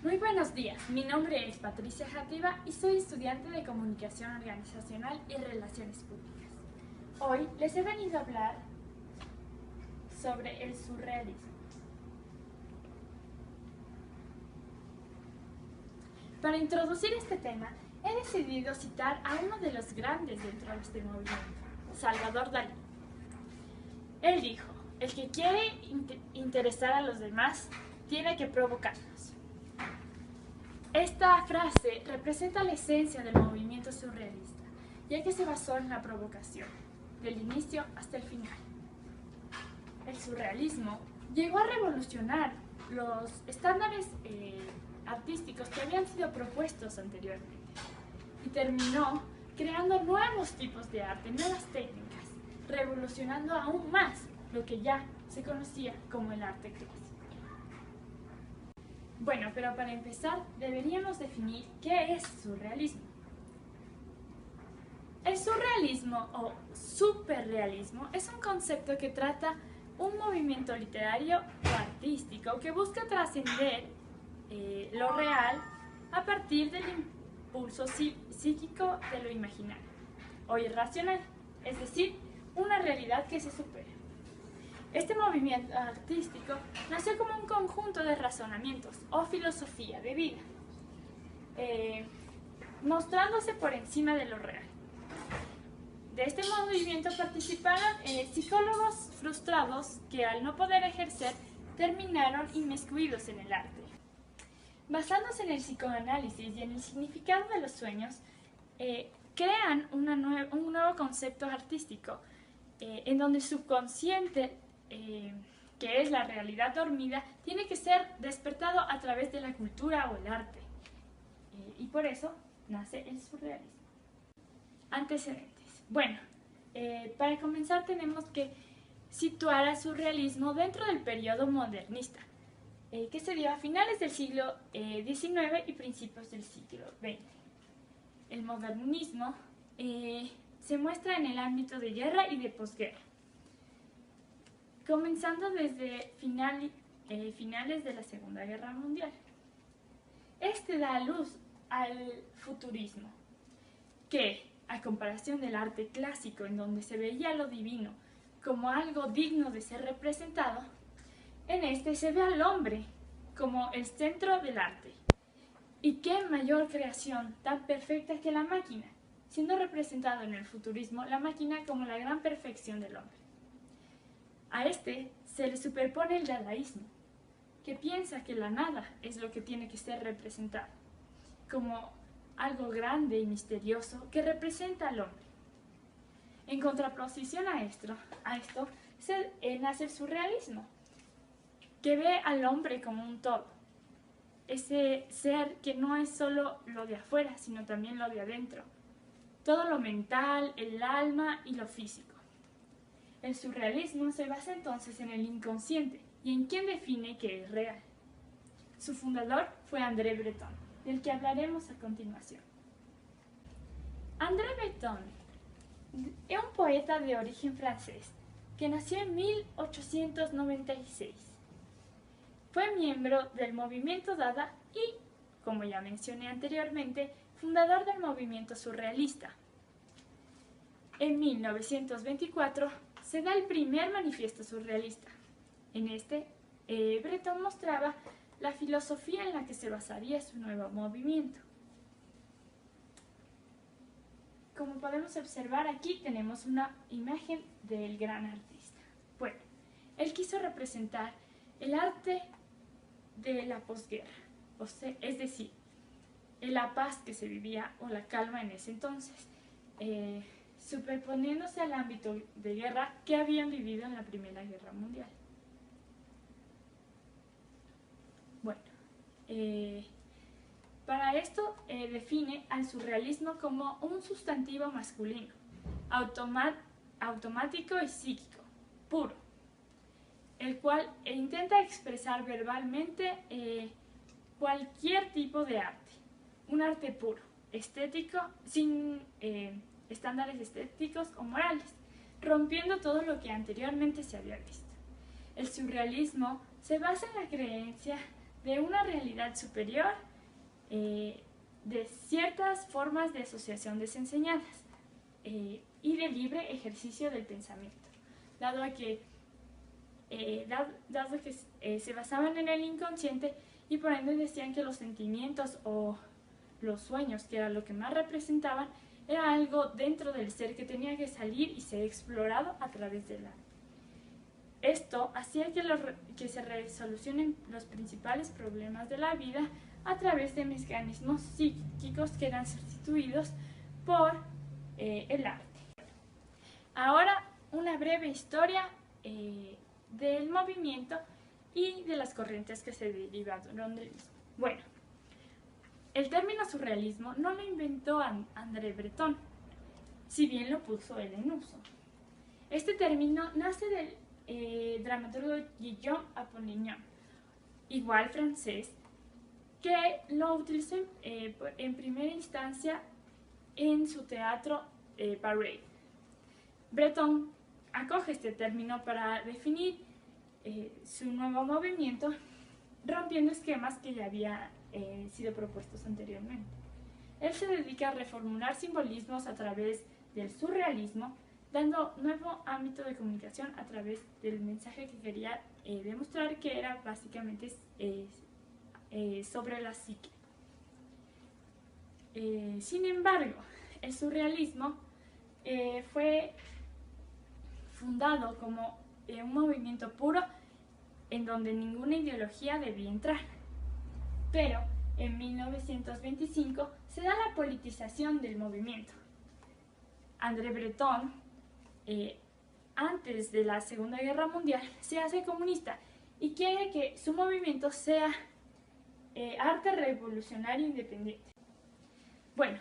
Muy buenos días, mi nombre es Patricia Játiva y soy estudiante de Comunicación Organizacional y Relaciones Públicas. Hoy les he venido a hablar sobre el surrealismo. Para introducir este tema, he decidido citar a uno de los grandes dentro de este movimiento, Salvador Dalí. Él dijo, el que quiere interesar a los demás tiene que provocarlos. Esta frase representa la esencia del movimiento surrealista, ya que se basó en la provocación, del inicio hasta el final. El surrealismo llegó a revolucionar los estándares artísticos que habían sido propuestos anteriormente y terminó creando nuevos tipos de arte, nuevas técnicas, revolucionando aún más lo que ya se conocía como el arte clásico. Bueno, pero para empezar deberíamos definir qué es surrealismo. El surrealismo o superrealismo es un concepto que trata un movimiento literario o artístico que busca trascender lo real a partir del impulso psíquico de lo imaginario o irracional, es decir, una realidad que se supera. Este movimiento artístico nació como un conjunto de razonamientos o filosofía de vida, mostrándose por encima de lo real. De este movimiento participaron psicólogos frustrados que al no poder ejercer terminaron inmiscuidos en el arte. Basándose en el psicoanálisis y en el significado de los sueños, crean un nuevo concepto artístico en donde el subconsciente, que es la realidad dormida, tiene que ser despertado a través de la cultura o el arte. Y por eso nace el surrealismo. Antecedentes. Bueno, para comenzar tenemos que situar al surrealismo dentro del periodo modernista, que se dio a finales del siglo XIX y principios del siglo XX. El modernismo se muestra en el ámbito de guerra y de posguerra, comenzando desde finales de la Segunda Guerra Mundial. Este da luz al futurismo, que, a comparación del arte clásico en donde se veía lo divino como algo digno de ser representado, en este se ve al hombre como el centro del arte. ¿Y qué mayor creación tan perfecta que la máquina? Siendo representado en el futurismo la máquina como la gran perfección del hombre. A este se le superpone el dadaísmo, que piensa que la nada es lo que tiene que ser representado, como algo grande y misterioso que representa al hombre. En contraposición a esto nace el surrealismo, que ve al hombre como un todo, ese ser que no es solo lo de afuera, sino también lo de adentro, todo lo mental, el alma y lo físico. El surrealismo se basa entonces en el inconsciente y en quién define qué es real. Su fundador fue André Breton, del que hablaremos a continuación. André Breton es un poeta de origen francés que nació en 1896. Fue miembro del movimiento Dada y, como ya mencioné anteriormente, fundador del movimiento surrealista. En 1924 se da el primer manifiesto surrealista. En este, Breton mostraba la filosofía en la que se basaría su nuevo movimiento. Como podemos observar aquí tenemos una imagen del gran artista. Bueno, él quiso representar el arte de la posguerra, es decir, la paz que se vivía o la calma en ese entonces, superponiéndose al ámbito de guerra que habían vivido en la Primera Guerra Mundial. Bueno, para esto define al surrealismo como un sustantivo masculino, automático y psíquico, puro, el cual intenta expresar verbalmente cualquier tipo de arte, un arte puro, estético, sin estándares estéticos o morales, rompiendo todo lo que anteriormente se había visto. El surrealismo se basa en la creencia de una realidad superior, de ciertas formas de asociación desenseñadas y de libre ejercicio del pensamiento, dado que se basaban en el inconsciente y por ende decían que los sentimientos o los sueños, que era lo que más representaban, era algo dentro del ser que tenía que salir y ser explorado a través del arte. Esto hacía que se resolucionen los principales problemas de la vida a través de mecanismos psíquicos que eran sustituidos por el arte. Ahora, una breve historia del movimiento y de las corrientes que se derivaron del mismo. Bueno, el término surrealismo no lo inventó André Breton, si bien lo puso él en uso. Este término nace del dramaturgo Guillaume Apollinaire, igual francés, que lo utilizó en primera instancia en su teatro Parade. Breton acoge este término para definir su nuevo movimiento, rompiendo esquemas que ya habían sido propuestos anteriormente. Él se dedica a reformular simbolismos a través del surrealismo, dando nuevo ámbito de comunicación a través del mensaje que quería demostrar, que era básicamente sobre la psique. Sin embargo, el surrealismo fue fundado como un movimiento puro en donde ninguna ideología debía entrar. Pero en 1925 se da la politización del movimiento. André Breton, antes de la Segunda Guerra Mundial, se hace comunista y quiere que su movimiento sea arte revolucionario independiente. Bueno,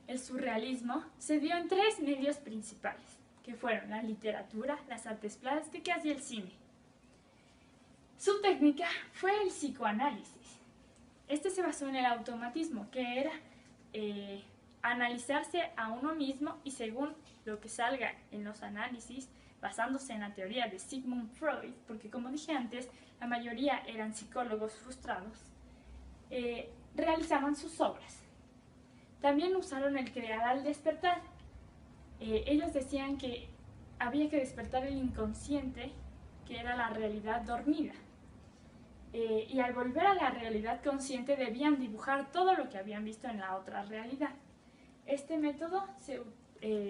el surrealismo se dio en tres medios principales, que fueron la literatura, las artes plásticas y el cine. Su técnica fue el psicoanálisis. Este se basó en el automatismo, que era analizarse a uno mismo y según lo que salga en los análisis, basándose en la teoría de Sigmund Freud, porque como dije antes, la mayoría eran psicólogos frustrados, realizaban sus obras. También usaron el crear al despertar. Ellos decían que había que despertar el inconsciente, que era la realidad dormida. Y al volver a la realidad consciente debían dibujar todo lo que habían visto en la otra realidad. Este método se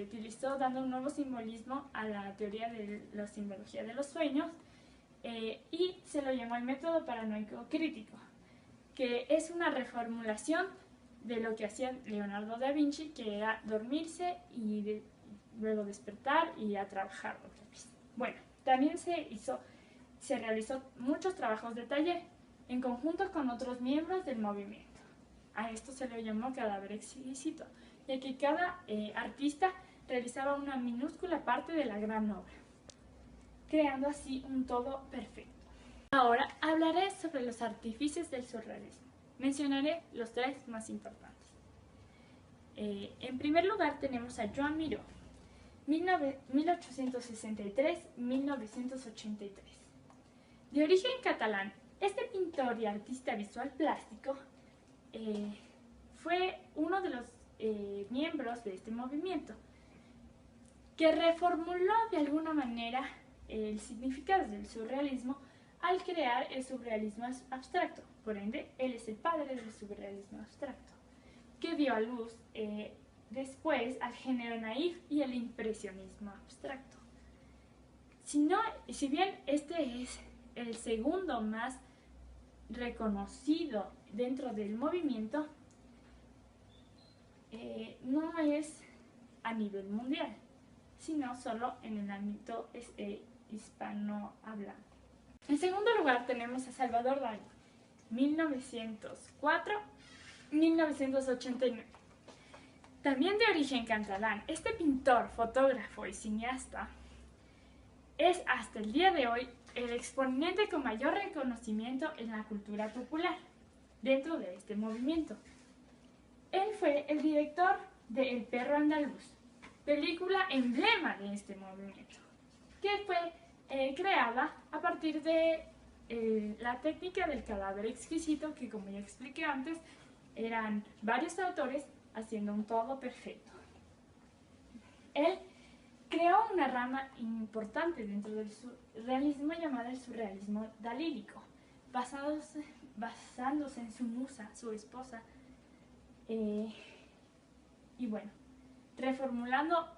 utilizó dando un nuevo simbolismo a la teoría de la simbología de los sueños y se lo llamó el método paranoico crítico, que es una reformulación de lo que hacía Leonardo da Vinci, que era dormirse y luego despertar y a trabajar otra vez. Bueno, también se realizó muchos trabajos de taller en conjunto con otros miembros del movimiento. A esto se le llamó cadáver exquisito, ya que cada artista realizaba una minúscula parte de la gran obra, creando así un todo perfecto. Ahora hablaré sobre los artífices del surrealismo. Mencionaré los tres más importantes. En primer lugar tenemos a Joan Miró, 1863-1983. De origen catalán, este pintor y artista visual plástico fue uno de los miembros de este movimiento, que reformuló de alguna manera el significado del surrealismo al crear el surrealismo abstracto. Por ende, él es el padre del surrealismo abstracto, que dio a luz después al género naif y el impresionismo abstracto. Si bien este es el segundo más reconocido dentro del movimiento, no es a nivel mundial, sino solo en el ámbito hispanohablante. En segundo lugar tenemos a Salvador Dalí, 1904-1989. También de origen catalán, este pintor, fotógrafo y cineasta es hasta el día de hoy el exponente con mayor reconocimiento en la cultura popular dentro de este movimiento. Él fue el director de El perro andaluz, película emblema de este movimiento, que fue creada a partir de la técnica del cadáver exquisito, que como ya expliqué antes, eran varios autores haciendo un todo perfecto. Él creó una rama importante dentro del surrealismo llamada el surrealismo dalílico, basándose en su musa, su esposa, y bueno, reformulando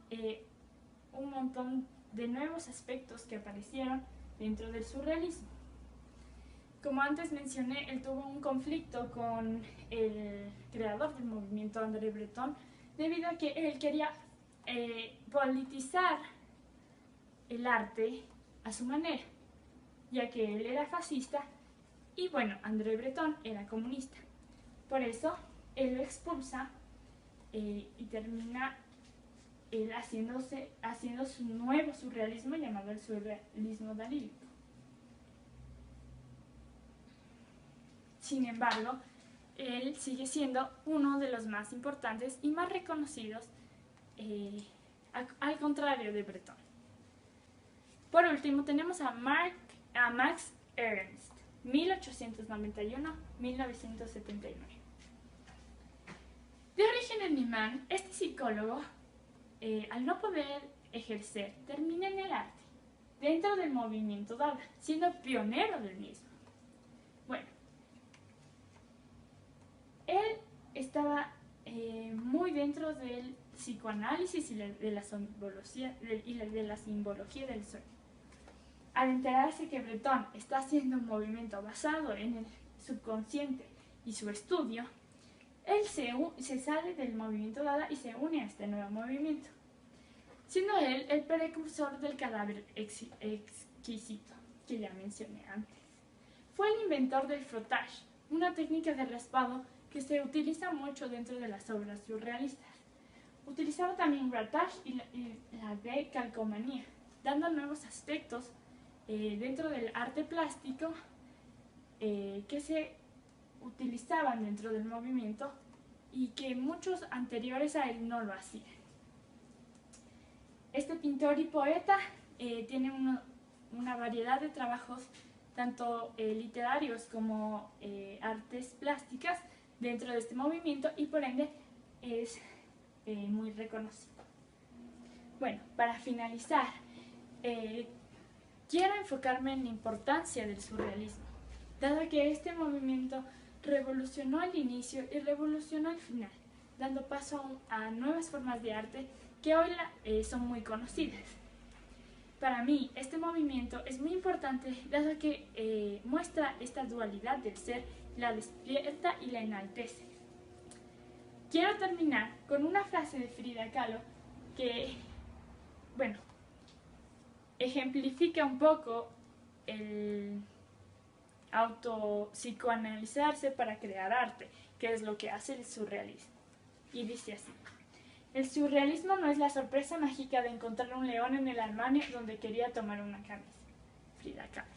un montón de nuevos aspectos que aparecieron dentro del surrealismo. Como antes mencioné, él tuvo un conflicto con el creador del movimiento, André Breton, debido a que él quería politizar el arte a su manera, ya que él era fascista y bueno, André Breton era comunista. Por eso, él lo expulsa y termina él haciendo su nuevo surrealismo llamado el surrealismo dalílico. Sin embargo, él sigue siendo uno de los más importantes y más reconocidos, al contrario de Breton. Por último, tenemos a Max Ernst, 1891-1979. De origen alemán, este psicólogo, al no poder ejercer, termina en el arte, dentro del movimiento Dada, siendo pionero del mismo. Bueno, él estaba muy dentro del psicoanálisis y de la simbología del sueño. Al enterarse que Breton está haciendo un movimiento basado en el subconsciente y su estudio, él se sale del movimiento Dada y se une a este nuevo movimiento, siendo él el precursor del cadáver exquisito que ya mencioné antes. Fue el inventor del frottage, una técnica de raspado que se utiliza mucho dentro de las obras surrealistas. Utilizaba también ratage y la decalcomanía, dando nuevos aspectos dentro del arte plástico que se utilizaban dentro del movimiento y que muchos anteriores a él no lo hacían. Este pintor y poeta tiene una variedad de trabajos, tanto literarios como artes plásticas, dentro de este movimiento y por ende es muy reconocido. Bueno, para finalizar, quiero enfocarme en la importancia del surrealismo, dado que este movimiento revolucionó el inicio y revolucionó el final, dando paso a nuevas formas de arte que hoy son muy conocidas. Para mí, este movimiento es muy importante, dado que muestra esta dualidad del ser, la despierta y la enaltece. Quiero terminar con una frase de Frida Kahlo que, bueno, ejemplifica un poco el autopsicoanalizarse para crear arte, que es lo que hace el surrealismo. Y dice así: el surrealismo no es la sorpresa mágica de encontrar un león en el armario donde quería tomar una camisa. Frida Kahlo.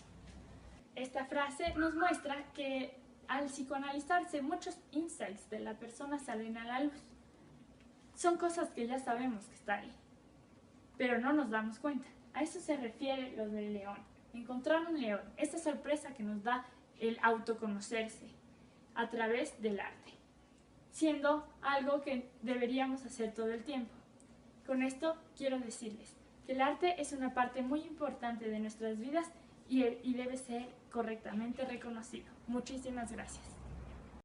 Esta frase nos muestra que al psicoanalizarse muchos insights de la persona salen a la luz. Son cosas que ya sabemos que están ahí, pero no nos damos cuenta. A eso se refiere lo del león. Encontrar un león, esta sorpresa que nos da el autoconocerse a través del arte, siendo algo que deberíamos hacer todo el tiempo. Con esto quiero decirles que el arte es una parte muy importante de nuestras vidas y debe ser correctamente reconocido. Muchísimas gracias.